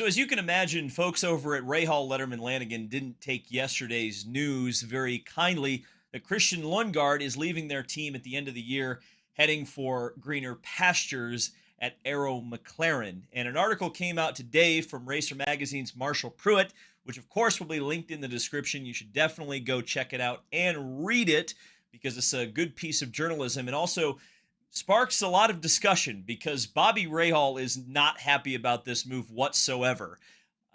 So as you can imagine, folks over at Rahal, Letterman, Lanigan didn't take yesterday's news very kindly that Christian Lundgaard is leaving their team at the end of the year, heading for greener pastures at Arrow McLaren. And an article came out today from Racer Magazine's Marshall Pruitt, which of course will be linked in the description. You should definitely go check it out and read it because it's a good piece of journalism. And also sparks a lot of discussion because Bobby Rahal is not happy about this move whatsoever.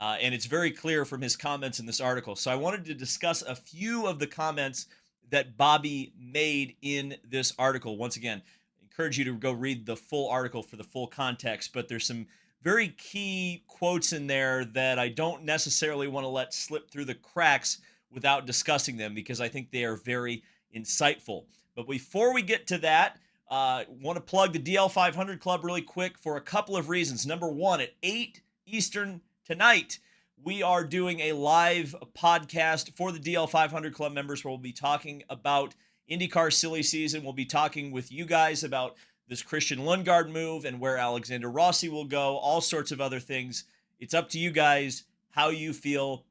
And it's very clear from his comments in this article. So I wanted to discuss a few of the comments that Bobby made in this article. Once again, I encourage you to go read the full article for the full context, but there's some very key quotes in there that I don't necessarily want to let slip through the cracks without discussing them because I think they are very insightful. But before we get to that, want to plug the DL 500 Club really quick for a couple of reasons. Number one, at 8 Eastern tonight, we are doing a live podcast for the DL 500 Club members where we'll be talking about IndyCar silly season. We'll be talking with you guys about this Christian Lundgaard move and where Alexander Rossi will go, all sorts of other things. It's up to you guys how you feel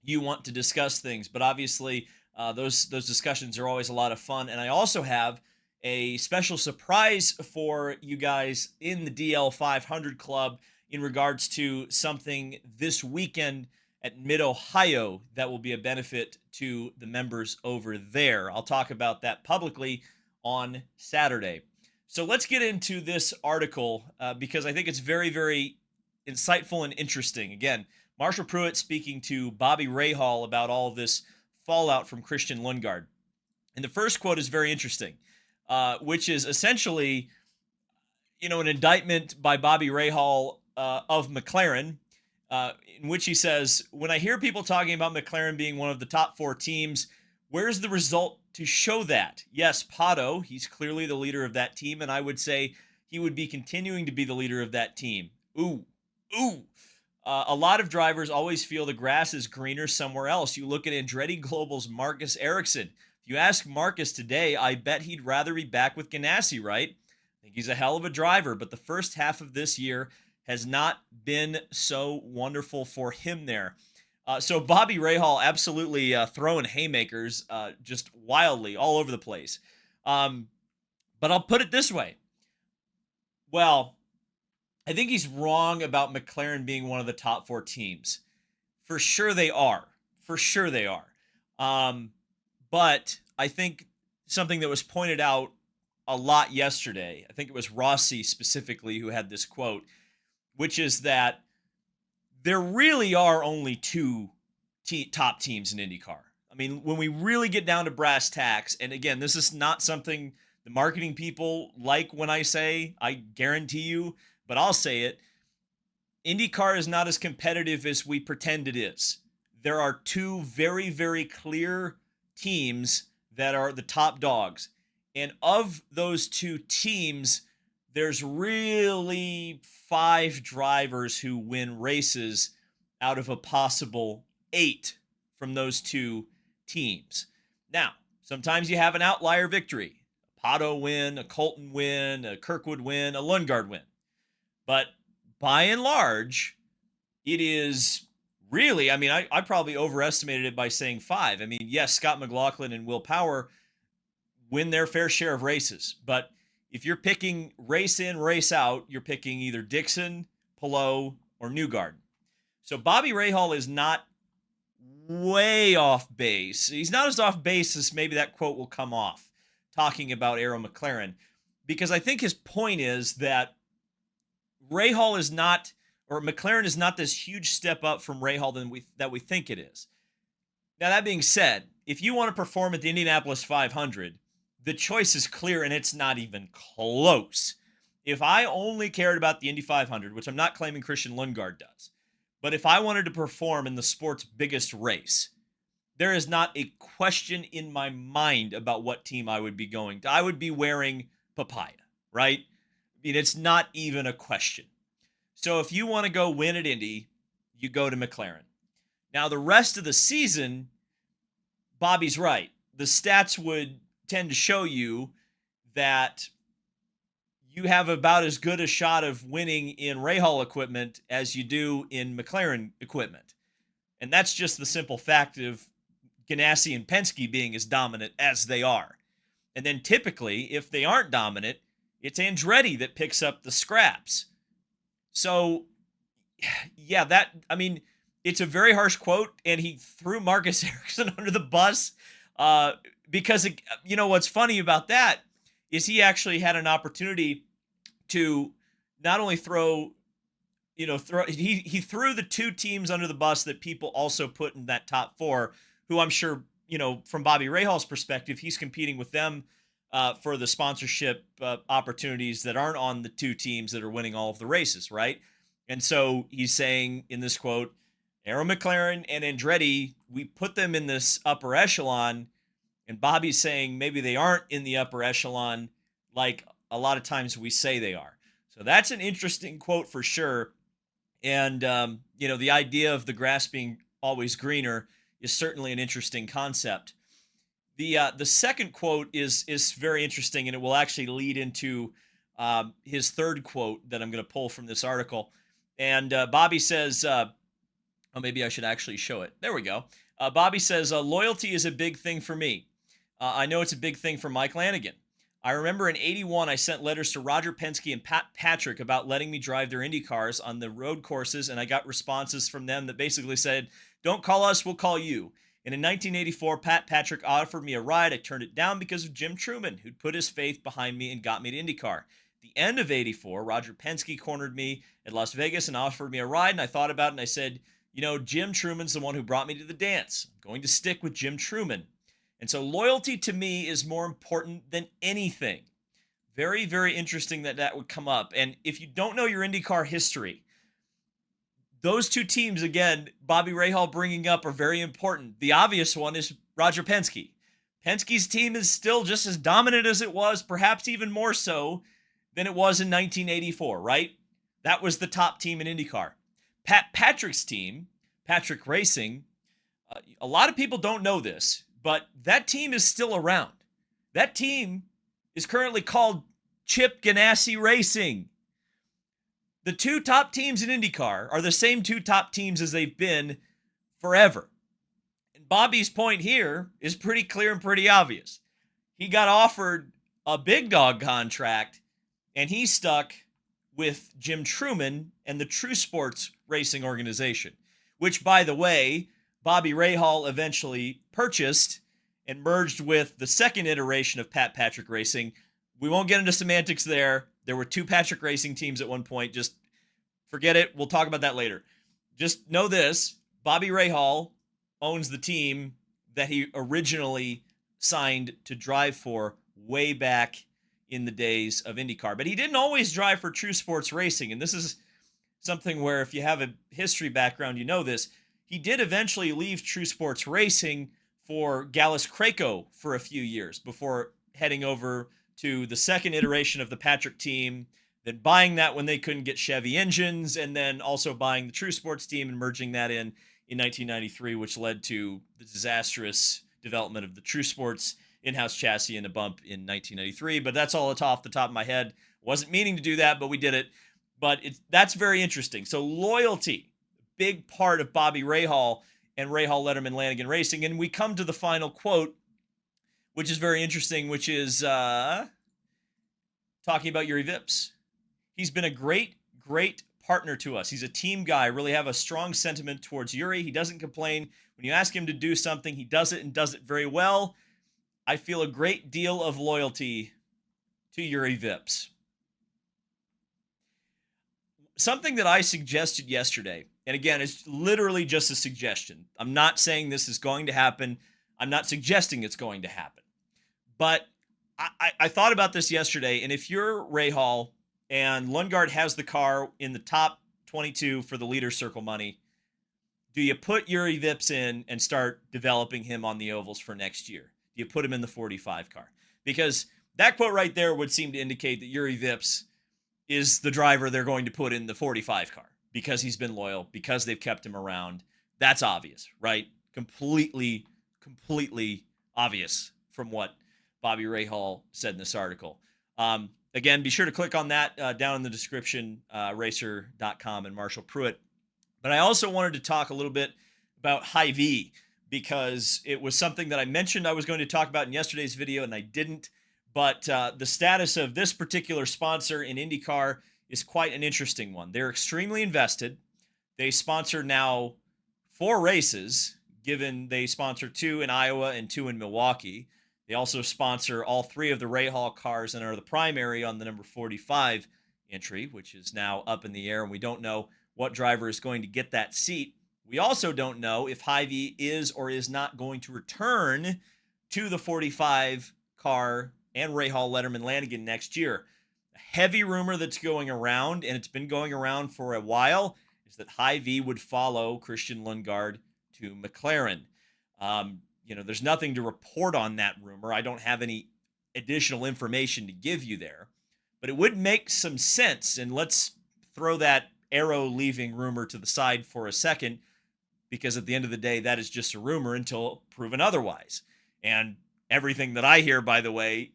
you want to discuss things. But obviously, those discussions are always a lot of fun. And I also have a special surprise for you guys in the DL 500 Club in regards to something this weekend at Mid-Ohio that will be a benefit to the members over there. I'll talk about that publicly on Saturday. So let's get into this article because I think it's very, very insightful and interesting. Again, Marshall Pruitt speaking to Bobby Rahal about all of this fallout from Christian Lundgaard. And the first quote is very interesting. Which is essentially, an indictment by Bobby Rahal of McLaren, in which he says, when I hear people talking about McLaren being one of the top 4 teams, where's the result to show that? Yes, Pato, he's clearly the leader of that team, and I would say he would be continuing to be the leader of that team. Ooh. A lot of drivers always feel the grass is greener somewhere else. You look at Andretti Global's Marcus Ericsson. If you ask Marcus today, I bet he'd rather be back with Ganassi, right? I think he's a hell of a driver, but the first half of this year has not been so wonderful for him there. So Bobby Rahal absolutely throwing haymakers just wildly all over the place. But I'll put it this way. Well, I think he's wrong about McLaren being one of the top 4 teams. For sure they are. But I think something that was pointed out a lot yesterday, I think it was Rossi specifically who had this quote, which is that there really are only 2 top teams in IndyCar. I mean, when we really get down to brass tacks, and again, this is not something the marketing people like when I say, I guarantee you, but I'll say it, IndyCar is not as competitive as we pretend it is. There are 2 very, very clear teams that are the top dogs. And of those 2 teams, there's really 5 drivers who win races out of a possible 8 from those 2 teams. Now, sometimes you have an outlier victory. A Pato win, a Colton win, a Kirkwood win, a Lundgaard win. But by and large, it is really, I probably overestimated it by saying 5. I mean, yes, Scott McLaughlin and Will Power win their fair share of races. But if you're picking race in, race out, you're picking either Dixon, Palou, or Newgarden. So Bobby Rahal is not way off base. He's not as off base as maybe that quote will come off talking about Arrow McLaren. Because I think his point is that Rahal is not, or McLaren is not this huge step up from Rahal that we think it is. Now, that being said, if you want to perform at the Indianapolis 500, the choice is clear and it's not even close. If I only cared about the Indy 500, which I'm not claiming Christian Lundgaard does, but if I wanted to perform in the sport's biggest race, there is not a question in my mind about what team I would be going to. I would be wearing papaya, right? I mean, it's not even a question. So if you want to go win at Indy, you go to McLaren. Now, the rest of the season, Bobby's right. The stats would tend to show you that you have about as good a shot of winning in Rahal equipment as you do in McLaren equipment. And that's just the simple fact of Ganassi and Penske being as dominant as they are. And then typically, if they aren't dominant, it's Andretti that picks up the scraps. So, yeah, it's a very harsh quote, and he threw Marcus Ericsson under the bus because, what's funny about that is he actually had an opportunity to not only he threw the two teams under the bus that people also put in that top four, who I'm sure, from Bobby Rahal's perspective, he's competing with them for the sponsorship opportunities that aren't on the two teams that are winning all of the races, right? And so he's saying in this quote, Arrow McLaren and Andretti, we put them in this upper echelon, and Bobby's saying maybe they aren't in the upper echelon like a lot of times we say they are. So that's an interesting quote for sure. And, the idea of the grass being always greener is certainly an interesting concept. The second quote is very interesting, and it will actually lead into his third quote that I'm going to pull from this article. And Bobby says, maybe I should actually show it. There we go. Bobby says, loyalty is a big thing for me. I know it's a big thing for Mike Lanigan. I remember in 81, I sent letters to Roger Penske and Pat Patrick about letting me drive their Indy cars on the road courses, and I got responses from them that basically said, don't call us, we'll call you. And in 1984, Pat Patrick offered me a ride. I turned it down because of Jim Truman, who'd put his faith behind me and got me to IndyCar. At the end of 84, Roger Penske cornered me at Las Vegas and offered me a ride, and I thought about it, and I said, Jim Truman's the one who brought me to the dance. I'm going to stick with Jim Truman. And so loyalty to me is more important than anything. Very, very interesting that would come up. And if you don't know your IndyCar history, those two teams, again, Bobby Rahal bringing up, are very important. The obvious one is Roger Penske. Penske's team is still just as dominant as it was, perhaps even more so than it was in 1984, right? That was the top team in IndyCar. Pat Patrick's team, Patrick Racing, a lot of people don't know this, but that team is still around. That team is currently called Chip Ganassi Racing. The two top teams in IndyCar are the same two top teams as they've been forever. And Bobby's point here is pretty clear and pretty obvious. He got offered a big dog contract, and he stuck with Jim Truman and the True Sports Racing organization, which, by the way, Bobby Rahal eventually purchased and merged with the second iteration of Pat Patrick Racing. We won't get into semantics there. There were two Patrick Racing teams at one point. Just forget it. We'll talk about that later. Just know this. Bobby Rahal owns the team that he originally signed to drive for way back in the days of IndyCar. But he didn't always drive for True Sports Racing. And this is something where if you have a history background, you know this. He did eventually leave True Sports Racing for Gallus Craco for a few years before heading over to the second iteration of the Patrick team, then buying that when they couldn't get Chevy engines, and then also buying the True Sports team and merging that in 1993, which led to the disastrous development of the True Sports in-house chassis and a bump in 1993. But that's all off the top of my head. Wasn't meaning to do that, but we did it. But that's very interesting. So loyalty, big part of Bobby Rahal and Rahal, Letterman, Lanigan Racing. And we come to the final quote, which is very interesting, which is talking about Yuri Vips. He's been a great, great partner to us. He's a team guy. I really have a strong sentiment towards Yuri. He doesn't complain. When you ask him to do something, he does it and does it very well. I feel a great deal of loyalty to Yuri Vips. Something that I suggested yesterday, and again, it's literally just a suggestion. I'm not saying this is going to happen. I'm not suggesting it's going to happen. But I thought about this yesterday, and if you're Rahal and Lundgaard has the car in the top 22 for the leader circle money, do you put Yuri Vips in and start developing him on the ovals for next year? Do you put him in the 45 car? Because that quote right there would seem to indicate that Yuri Vips is the driver they're going to put in the 45 car because he's been loyal, because they've kept him around. That's obvious, right? Completely obvious from what Bobby Rahal said in this article. again, be sure to click on that down in the description, racer.com and Marshall Pruitt. But I also wanted to talk a little bit about Hy-Vee because it was something that I mentioned I was going to talk about in yesterday's video, and I didn't. But the status of this particular sponsor in IndyCar is quite an interesting one. They're extremely invested. They sponsor now 4 races, given they sponsor 2 in Iowa and 2 in Milwaukee. They also sponsor all 3 of the Rahal cars and are the primary on the number 45 entry, which is now up in the air, and we don't know what driver is going to get that seat. We also don't know if Hy-Vee is or is not going to return to the 45 car and Rahal, Letterman, Lanigan next year. A heavy rumor that's going around, and it's been going around for a while, is that Hy-Vee would follow Christian Lundgaard to McLaren. There's nothing to report on that rumor. I don't have any additional information to give you there, but it would make some sense. And let's throw that Arrow leaving rumor to the side for a second, because at the end of the day, that is just a rumor until proven otherwise. And everything that I hear, by the way,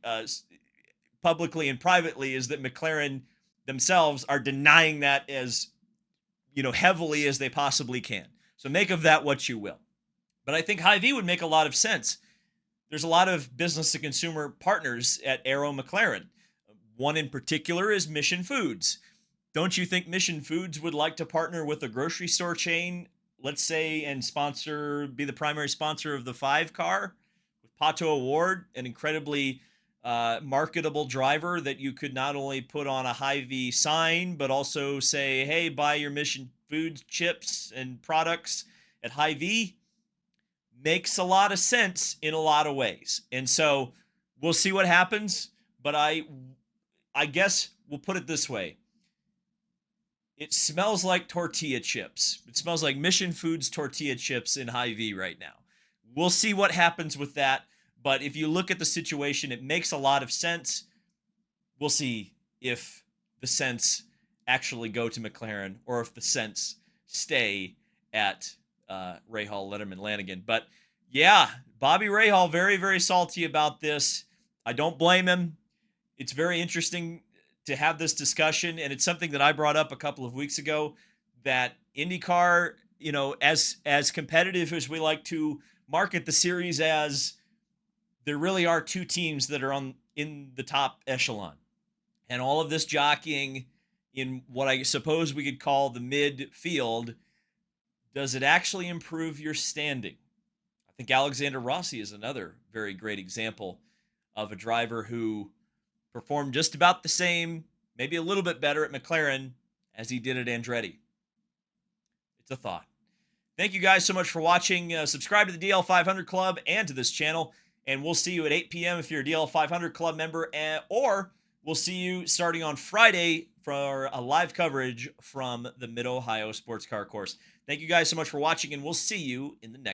publicly and privately, is that McLaren themselves are denying that as, heavily as they possibly can. So make of that what you will. But I think Hy-Vee would make a lot of sense. There's a lot of business to consumer partners at Arrow McLaren. One in particular is Mission Foods. Don't you think Mission Foods would like to partner with a grocery store chain, let's say, and be the primary sponsor of the 5 car? With Pato Award, an incredibly marketable driver that you could not only put on a Hy-Vee sign, but also say, hey, buy your Mission Foods chips and products at Hy-Vee. Makes a lot of sense in a lot of ways. And so we'll see what happens. But I guess we'll put it this way. It smells like tortilla chips. It smells like Mission Foods tortilla chips in Hy-Vee right now. We'll see what happens with that. But if you look at the situation, it makes a lot of sense. We'll see if the cents actually go to McLaren or if the cents stay at Rahal, Letterman, Lanigan. But yeah, Bobby Rahal, very, very salty about this. I don't blame him. It's very interesting to have this discussion, and it's something that I brought up a couple of weeks ago, that IndyCar, as competitive as we like to market the series as, there really are 2 teams that are in the top echelon. And all of this jockeying in what I suppose we could call the midfield, does it actually improve your standing? I think Alexander Rossi is another very great example of a driver who performed just about the same, maybe a little bit better at McLaren as he did at Andretti. It's a thought. Thank you guys so much for watching. Subscribe to the DL 500 Club and to this channel, and we'll see you at 8 p.m. if you're a DL 500 Club member, or we'll see you starting on Friday for a live coverage from the Mid-Ohio Sports Car Course. Thank you guys so much for watching, and we'll see you in the next